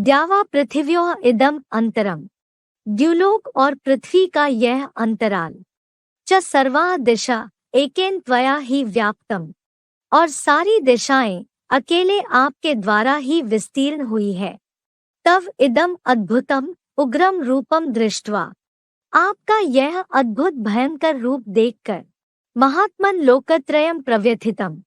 द्यावा पृथिव्योः इदम् अंतरम, द्युलोक और पृथ्वी का यह अंतराल, च सर्वा दिशा एकेन त्वया ही व्याप्तम, और सारी दिशाएं अकेले आपके द्वारा ही विस्तीर्ण हुई है। तव इदम अद्भुतम उग्रम रूपम दृष्ट्वा, आपका यह अद्भुत भयंकर रूप देखकर, महात्मन लोकत्रयम प्रव्यथितम,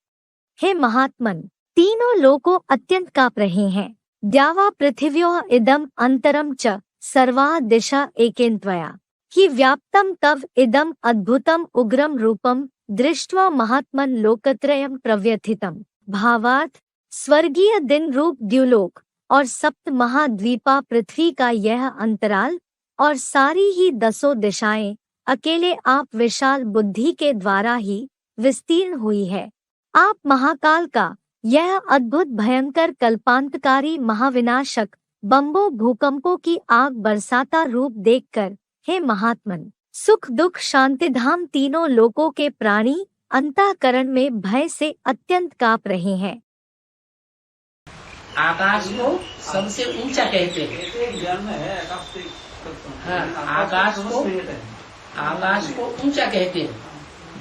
हे महात्मन, तीनों लोकों अत्यंत कांप रहे हैं। द्यावा पृथिव्योः इदम अंतरम च सर्वा दिशा एकेन त्वया ही व्याप्तम तव इदम अद्भुतम उग्रम रूपम दृष्ट्वा महात्मन लोकत्रयम प्रव्यथितम। भावार्थ, स्वर्गीय दिन रूप द्युलोक और सप्त महाद्वीपा पृथ्वी का यह अंतराल और सारी ही 10 दिशाएं अकेले आप विशाल बुद्धि के द्वारा ही विस्तीर्ण हुई है। आप महाकाल का यह अद्भुत भयंकर कल्पांतकारी महाविनाशक बम्बों भूकंपों की आग बरसाता रूप देखकर, हे महात्मन, सुख दुख शांतिधाम तीनों लोकों के प्राणी अंतःकरण में भय से अत्यंत कांप रहे हैं। आकाश को सबसे ऊंचा कहते हैं। हाँ, आकाश को ऊंचा कहते हैं,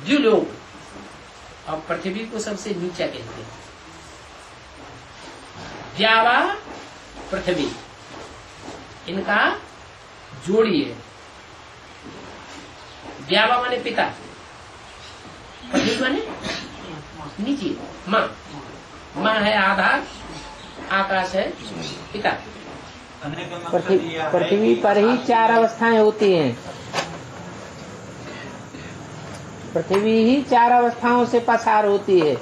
द्युलोक, और पृथ्वी को सबसे नीचा कहते हैं। द्यावा पृथ्वी, इनका जोड़ी है। द्यावा माने पिता, पृथ्वी माने नीचे, माँ। माँ है आधार, आकाश है पिता। पृथ्वी पर ही 4 अवस्थाएं होती हैं। पृथ्वी ही 4 अवस्थाओं से पसार होती है।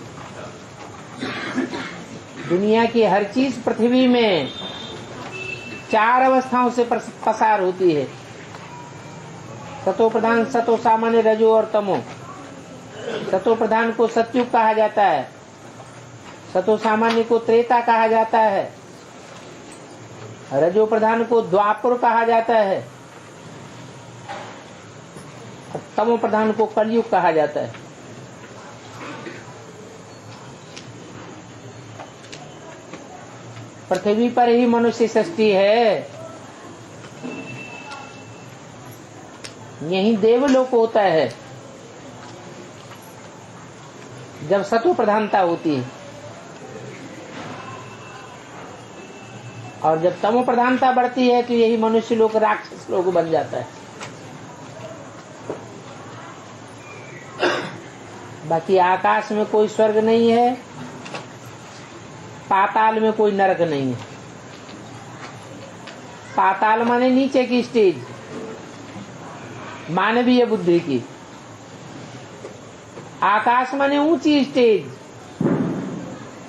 दुनिया की हर चीज पृथ्वी में 4 अवस्थाओं से पसार होती है। सतो प्रधान, सतो सामान्य, रजो और तमो। सतो प्रधान को सतयुग कहा जाता है, सतो सामान्य को त्रेता कहा जाता है, रजो प्रधान को द्वापर कहा जाता है, तमो प्रधान को कलयुग कहा जाता है। पृथ्वी पर ही मनुष्य सृष्टि है। यही देवलोक होता है जब सत्व प्रधानता होती है, और जब तमो प्रधानता बढ़ती है तो यही मनुष्य लोग राक्षस लोग बन जाता है। बाकी आकाश में कोई स्वर्ग नहीं है, पाताल में कोई नरक नहीं है। पाताल माने नीचे की स्टेज, मानवीय बुद्धि की। आकाश माने ऊंची स्टेज,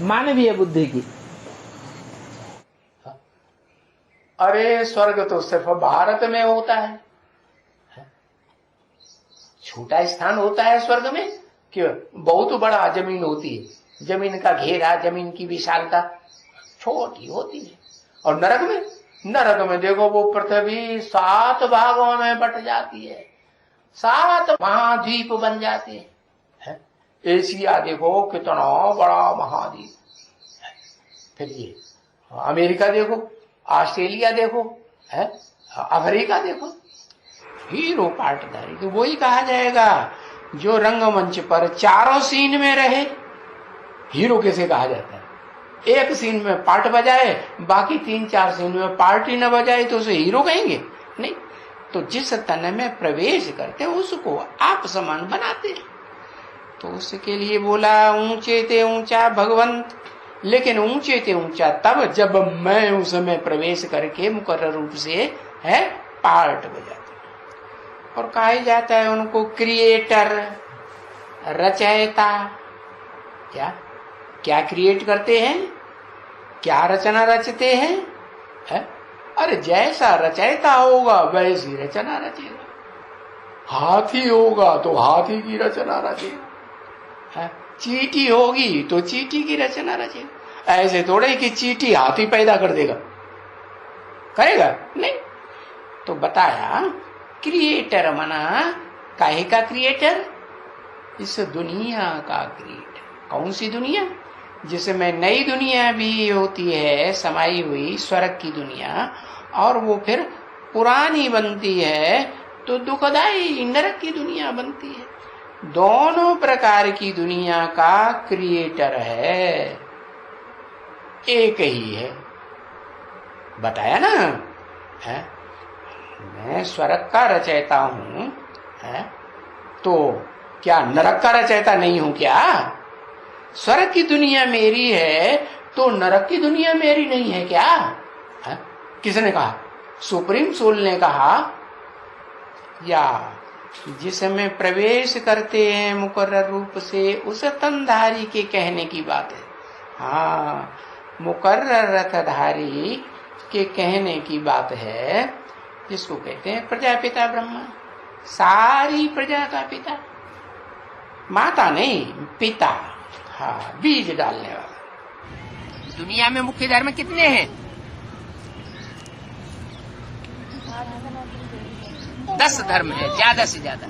मानवीय बुद्धि की। अरे स्वर्ग तो सिर्फ भारत में होता है, छोटा स्थान होता है स्वर्ग में। क्यों? बहुत बड़ा जमीन होती है, जमीन का घेरा, जमीन की विशालता छोटी होती है। और नरक में देखो, वो पृथ्वी 7 भागों में बट जाती है, 7 महाद्वीप बन जाते हैं। एशिया देखो कितना बड़ा महाद्वीप, फिर ये अमेरिका देखो, ऑस्ट्रेलिया देखो, है अफ्रीका देखो। हीरो पार्टदारी तो वही कहा जाएगा जो रंगमंच पर 4 सीन में रहे। हीरो किसे कहा जाता है? एक सीन में पार्ट बजाए, बाकी 3-4 सीन में पार्टी न बजाए तो उसे हीरो कहेंगे? नहीं। तो जिस तन में प्रवेश करते उसको आप समान बनाते। तो उसके लिए बोला ऊंचे ते ऊंचा भगवंत, लेकिन ऊंचे ते ऊंचा तब जब मैं उसमें प्रवेश करके मुकर्रर रूप से है पार्ट बजाता। और कहा जाता है उनको क्रिएटर, रचयिता। क्या क्रिएट करते हैं, क्या रचना रचते हैं, है? अरे जैसा रचयिता होगा वैसी रचना रचेगा। हाथी होगा तो हाथी की रचना रचेगा, है? चींटी होगी तो चींटी की रचना रचेगा। ऐसे थोड़े कि चींटी हाथी पैदा कर देगा, करेगा? नहीं। तो बताया क्रिएटर मना काहे का क्रिएटर? इस दुनिया का क्रिएटर। कौन सी दुनिया? जिसमें नई दुनिया भी होती है समाई हुई स्वर्ग की दुनिया, और वो फिर पुरानी बनती है तो दुखदाई नरक की दुनिया बनती है। दोनों प्रकार की दुनिया का क्रिएटर है एक ही है, बताया ना है? मैं स्वर्ग का रचयिता हूं है, तो क्या नरक का रचयिता नहीं हूं क्या? स्वर्ग की दुनिया मेरी है तो नरक की दुनिया मेरी नहीं है क्या? है? किसने कहा? सुप्रीम सोल ने कहा, या जिसमें प्रवेश करते हैं मुकर्रर रूप से उस तनधारी के कहने की बात है। हाँ, मुकर्रर रथधारी के कहने की बात है, जिसको कहते हैं प्रजापिता ब्रह्मा, सारी प्रजा का पिता, माता नहीं पिता। हाँ, बीज डालने वाला। दुनिया में मुख्य धर्म कितने हैं? 10 धर्म है, ज्यादा से ज्यादा।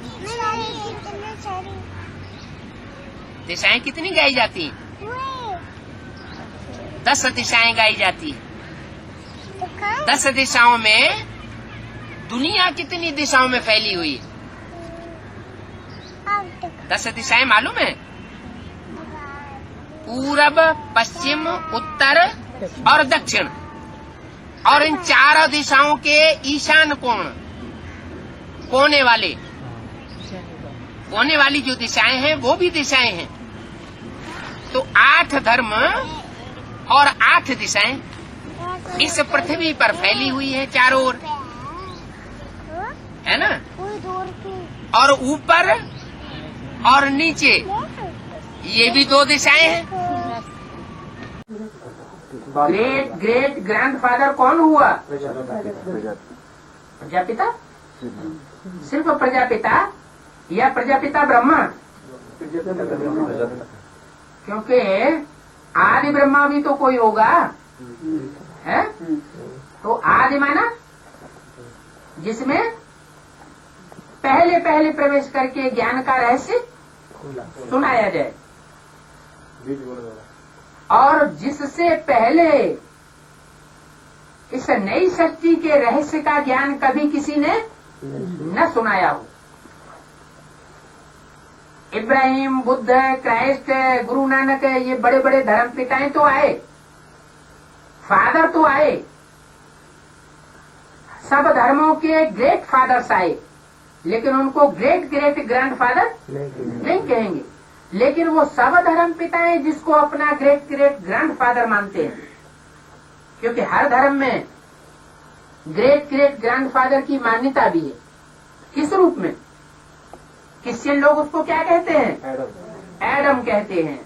दिशाएं कितनी गाई जाती हैं? 10 दिशाएं गाई जाती है। 10 दिशाओं में दुनिया कितनी दिशाओं में फैली हुई है? 10 दिशाएं मालूम है? पूरब, पश्चिम, उत्तर और दक्षिण, और इन 4 दिशाओं के ईशान कोने वाली जो दिशाएं हैं वो भी दिशाएं हैं। तो 8 धर्म और 8 दिशाएं इस पृथ्वी पर फैली हुई है चारों ओर, है ना? और ऊपर और नीचे ये भी 2 दिशाएं हैं। ग्रेट ग्रेट ग्रैंडफादर कौन हुआ? प्रजापिता। सिर्फ प्रजापिता या प्रजापिता ब्रह्मा? क्योंकि आदि ब्रह्मा भी तो कोई होगा, है? तो आदि माना जिसमें पहले प्रवेश करके ज्ञान का रहस्य सुनाया जाए, और जिससे पहले इस नई सृष्टि के रहस्य का ज्ञान कभी किसी ने न सुनाया हो। इब्राहिम, बुद्ध, क्राइस्ट, गुरु नानक, ये बड़े बड़े धर्म पिताएं तो आए, फादर तो आए, सब धर्मों के ग्रेट फादर्स आए, लेकिन उनको ग्रेट ग्रेट ग्रैंडफादर नहीं कहेंगे। लेकिन वो सब धर्म पिताएं जिसको अपना ग्रेट ग्रेट ग्रैंडफादर मानते हैं, क्योंकि हर धर्म में ग्रेट ग्रेट ग्रैंडफादर की मान्यता भी है। किस रूप में? क्रिश्चियन लोग उसको क्या कहते हैं? एडम कहते हैं।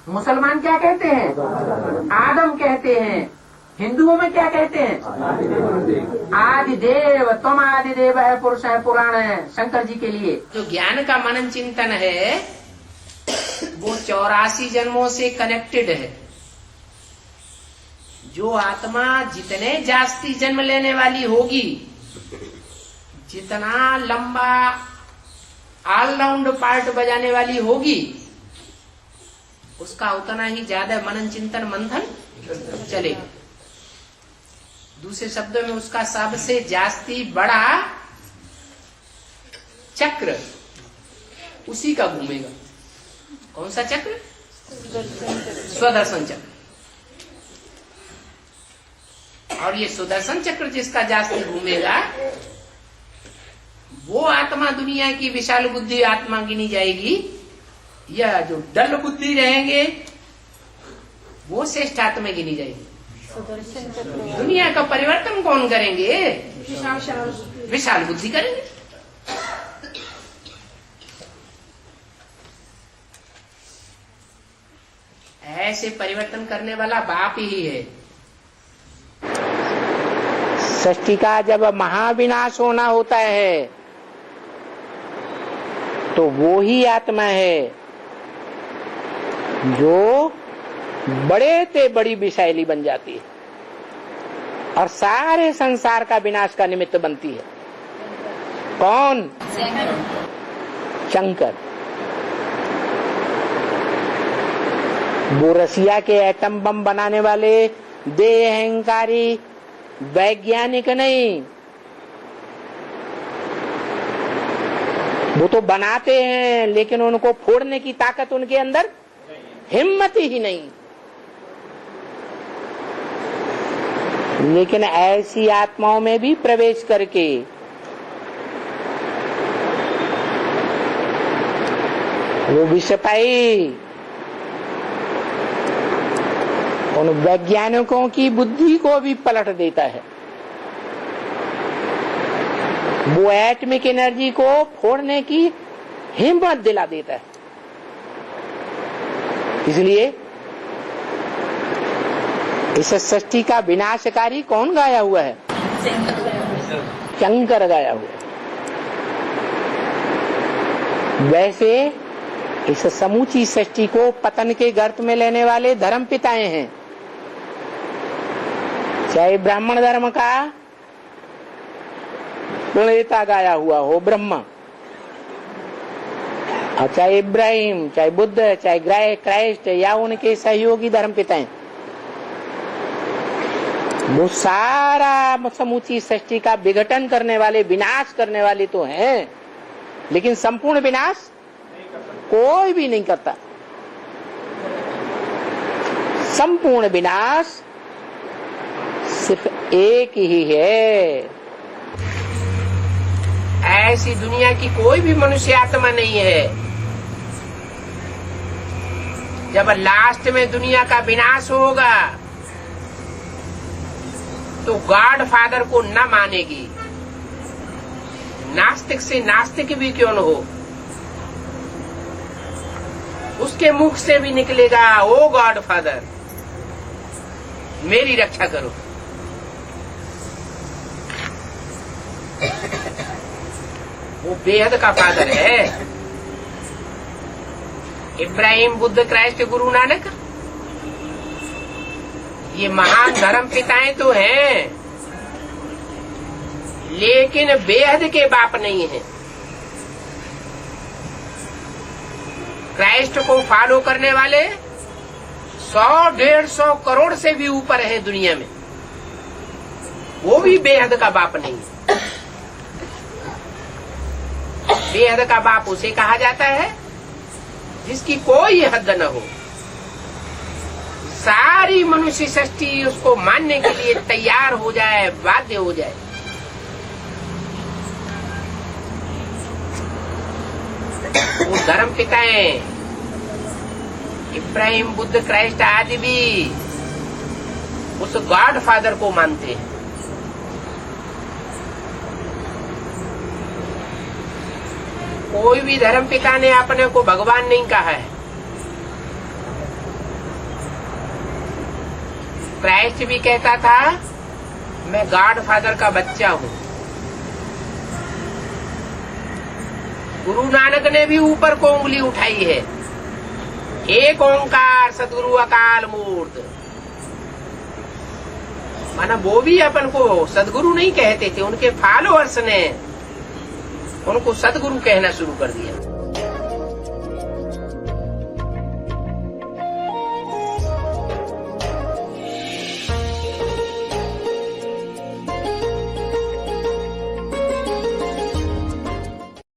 मुसलमान क्या कहते हैं? आदम कहते हैं। हिंदुओं में क्या कहते हैं? आदिदेव। तुम आदिदेव है, पुरुष है, पुराण है, शंकर जी के लिए। जो ज्ञान का मनन चिंतन है वो 84 जन्मों से कनेक्टेड है। जो आत्मा जितने जास्ती जन्म लेने वाली होगी, जितना लंबा ऑलराउंड पार्ट बजाने वाली होगी, उसका उतना ही ज्यादा मनन चिंतन मंथन चलेगा। दूसरे शब्दों में उसका सबसे जास्ती बड़ा चक्र उसी का घूमेगा। कौन सा चक्र? स्वदर्शन चक्र। और ये सुदर्शन चक्र जिसका जास्ती घूमेगा, वो आत्मा दुनिया की विशाल बुद्धि आत्मा गिनी जाएगी, या जो डल बुद्धि रहेंगे वो श्रेष्ठ आत्मा गिनी जाएगी। दुनिया का परिवर्तन कौन करेंगे? विशाल बुद्धि करेंगे। ऐसे परिवर्तन करने वाला बाप ही है। सृष्टि का जब महाविनाश होना होता है तो वो ही आत्मा है जो बड़े से बड़ी विषैली बन जाती है और सारे संसार का विनाश का निमित्त बनती है। कौन? शंकर। वो रसिया के एटम बम बनाने वाले देह अहंकारी वैज्ञानिक नहीं, वो तो बनाते हैं लेकिन उनको फोड़ने की ताकत उनके अंदर हिम्मत ही नहीं। लेकिन ऐसी आत्माओं में भी प्रवेश करके वो विषपाई उन वैज्ञानिकों की बुद्धि को भी पलट देता है। वो एटमिक एनर्जी को फोड़ने की हिम्मत दिला देता है। इसलिए इस सृष्टि का विनाशकारी कौन गाया हुआ है? शंकर गाया हुआ है। वैसे इस समूची सृष्टि को पतन के गर्त में लेने वाले धर्म पिताएं हैं, चाहे ब्राह्मण धर्म का प्रणेता गाया हुआ हो ब्रह्मा, और चाहे इब्राहिम, चाहे बुद्ध, चाहे क्राइस्ट या उनके सहयोगी धर्म पिताएं, वो सारा समूची सृष्टि का विघटन करने वाले, विनाश करने वाले तो हैं, लेकिन संपूर्ण विनाश कोई भी नहीं करता। संपूर्ण विनाश सिर्फ एक ही है। ऐसी दुनिया की कोई भी मनुष्य आत्मा नहीं है। जब लास्ट में दुनिया का विनाश होगा तो गॉड फादर को न मानेगी, नास्तिक से नास्तिक भी क्यों न हो, उसके मुख से भी निकलेगा, ओ गॉड फादर मेरी रक्षा करो। वो बेहद का फादर है। इब्राहिम, बुद्ध, क्राइस्ट, गुरु नानक, ये महान धर्म पिताएं तो हैं, लेकिन बेहद के बाप नहीं है। क्राइस्ट को फॉलो करने वाले 100-150 करोड़ से भी ऊपर है दुनिया में, वो भी बेहद का बाप नहीं है। बेहद का बाप उसे कहा जाता है जिसकी कोई हद न हो। सारी मनुष्य सृष्टि उसको मानने के लिए तैयार हो जाए, बाध्य हो जाए। वो धर्म पिताएं इब्राहिम, बुद्ध, क्राइस्ट आदि भी उस गॉड फादर को मानते हैं। कोई भी धर्म पिता ने अपने को भगवान नहीं कहा है। क्राइस्ट भी कहता था मैं गॉड फादर का बच्चा हूँ। गुरु नानक ने भी ऊपर को उंगली उठाई है, एक ओंकार सदगुरु अकाल मूर्त। माना वो भी अपन को सदगुरु नहीं कहते थे, उनके फॉलोअर्स ने उनको सदगुरु कहना शुरू कर दिया।